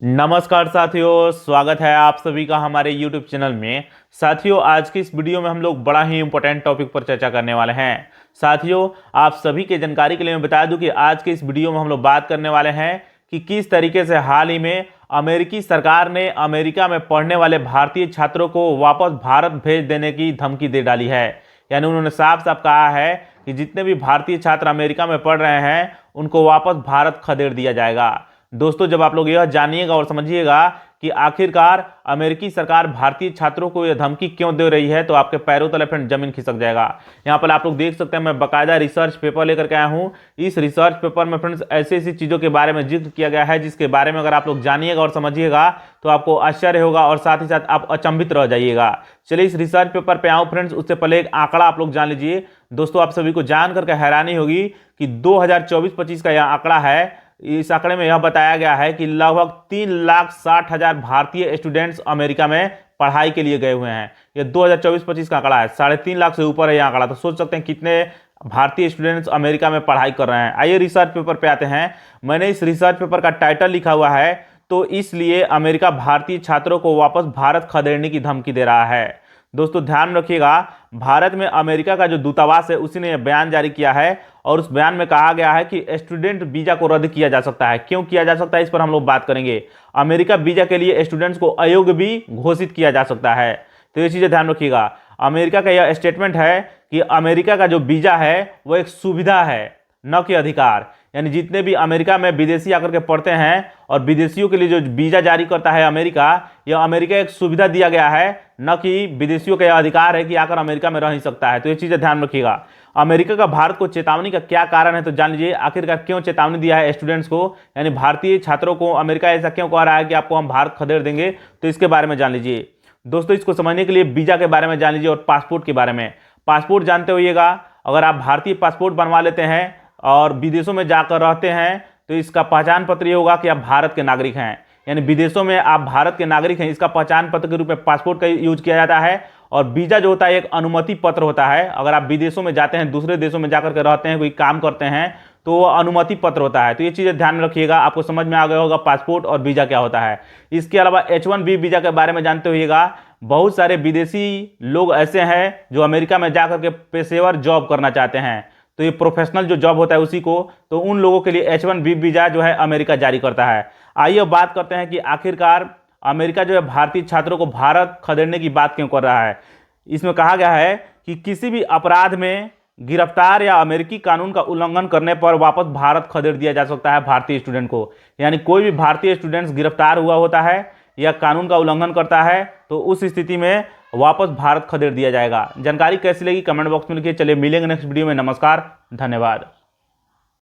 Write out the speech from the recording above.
नमस्कार साथियों, स्वागत है आप सभी का हमारे YouTube चैनल में। साथियों, आज की इस वीडियो में हम लोग बड़ा ही इंपॉर्टेंट टॉपिक पर चर्चा करने वाले हैं। साथियों, आप सभी के जानकारी के लिए मैं बता दूं कि आज की इस वीडियो में हम लोग बात करने वाले हैं कि किस तरीके से हाल ही में अमेरिकी सरकार ने अमेरिका में पढ़ने वाले भारतीय छात्रों को वापस भारत भेज देने की धमकी दे डाली है। यानी उन्होंने साफ साफ कहा है कि जितने भी भारतीय छात्र अमेरिका में पढ़ रहे हैं उनको वापस भारत खदेड़ दिया जाएगा। दोस्तों, जब आप लोग यह जानिएगा और समझिएगा कि आखिरकार अमेरिकी सरकार भारतीय छात्रों को यह धमकी क्यों दे रही है, तो आपके पैरों तले फ्रेंड जमीन खिसक जाएगा। यहाँ पर आप लोग देख सकते हैं, मैं बाकायदा रिसर्च पेपर लेकर के आया हूँ। इस रिसर्च पेपर में फ्रेंड्स ऐसी ऐसी चीज़ों के बारे में जिक्र किया गया है जिसके बारे में अगर आप लोग जानिएगा और समझिएगा तो आपको आश्चर्य होगा और साथ ही साथ आप अचंभित रह जाइएगा। चलिए इस रिसर्च पेपर पे आऊँ फ्रेंड्स, उससे पहले एक आंकड़ा आप लोग जान लीजिए। दोस्तों, आप सभी को जान करके हैरानी होगी कि 2024-25 का यह आंकड़ा है। इस आंकड़े में यह बताया गया है कि लगभग 3,60,000 भारतीय स्टूडेंट्स अमेरिका में पढ़ाई के लिए गए हुए हैं। यह 2024-25 का आंकड़ा है। 3.5 लाख से ऊपर है यह आंकड़ा। तो सोच सकते हैं कितने भारतीय स्टूडेंट्स अमेरिका में पढ़ाई कर रहे हैं। आइए रिसर्च पेपर पे आते हैं। मैंने इस रिसर्च पेपर का टाइटल लिखा हुआ है, तो इसलिए अमेरिका भारतीय छात्रों को वापस भारत खदेड़ने की धमकी दे रहा है। दोस्तों ध्यान रखिएगा, भारत में अमेरिका का जो दूतावास है उसी ने यह बयान जारी किया है और उस बयान में कहा गया है कि स्टूडेंट वीजा को रद्द किया जा सकता है। क्यों किया जा सकता है, इस पर हम लोग बात करेंगे। अमेरिका वीजा के लिए स्टूडेंट्स को अयोग्य भी घोषित किया जा सकता है। तो ये चीजें ध्यान रखिएगा। अमेरिका का यह स्टेटमेंट है कि अमेरिका का जो वीजा है वो एक सुविधा है, न कि अधिकार। यानी जितने भी अमेरिका में विदेशी आकर के पढ़ते हैं और विदेशियों के लिए जो वीजा जारी करता है अमेरिका, यह अमेरिका एक सुविधा दिया गया है, न कि विदेशियों का यह अधिकार है कि आकर अमेरिका में रह ही सकता है। तो ये चीजें ध्यान रखिएगा। अमेरिका का भारत को चेतावनी का क्या कारण है, तो जान लीजिए आखिरकार क्यों चेतावनी दिया है स्टूडेंट्स को, यानी भारतीय छात्रों को अमेरिका ऐसा क्यों कह रहा है कि आपको हम भारत खदेड़ देंगे। तो इसके बारे में जान लीजिए। दोस्तों, इसको समझने के लिए वीजा के बारे में जान लीजिए और पासपोर्ट के बारे में। पासपोर्ट जानते होइएगा, अगर आप भारतीय पासपोर्ट बनवा लेते हैं और विदेशों में जाकर रहते हैं तो इसका पहचान पत्र ये होगा कि आप भारत के नागरिक हैं। यानी विदेशों में आप भारत के नागरिक हैं, इसका पहचान पत्र के रूप में पासपोर्ट का यूज किया जाता है। और वीजा जो होता है एक अनुमति पत्र होता है। अगर आप विदेशों में जाते हैं, दूसरे देशों में जाकर के रहते हैं, कोई काम करते हैं, तो वो अनुमति पत्र होता है। तो ये चीज़ें ध्यान रखिएगा। आपको समझ में आ गया होगा पासपोर्ट और वीजा क्या होता है। इसके अलावा H1B वीजा के बारे में जानते होइएगा। बहुत सारे विदेशी लोग ऐसे हैं जो अमेरिका में जाकर के पेशेवर जॉब करना चाहते हैं, तो ये प्रोफेशनल जो जॉब होता है उसी को, तो उन लोगों के लिए H1B वीजा जो है अमेरिका जारी करता है। आइए बात करते हैं कि आखिरकार अमेरिका जो है भारतीय छात्रों को भारत खदेड़ने की बात क्यों कर रहा है। इसमें कहा गया है कि किसी भी अपराध में गिरफ्तार या अमेरिकी कानून का उल्लंघन करने पर वापस भारत खदेड़ दिया जा सकता है भारतीय स्टूडेंट को। यानी कोई भी भारतीय स्टूडेंट्स गिरफ्तार हुआ होता है या कानून का उल्लंघन करता है तो उस स्थिति में वापस भारत खदेड़ दिया जाएगा। जानकारी कैसी लगी कमेंट बॉक्स में लिखिए। चलिए मिलेंगे नेक्स्ट वीडियो में। नमस्कार, धन्यवाद।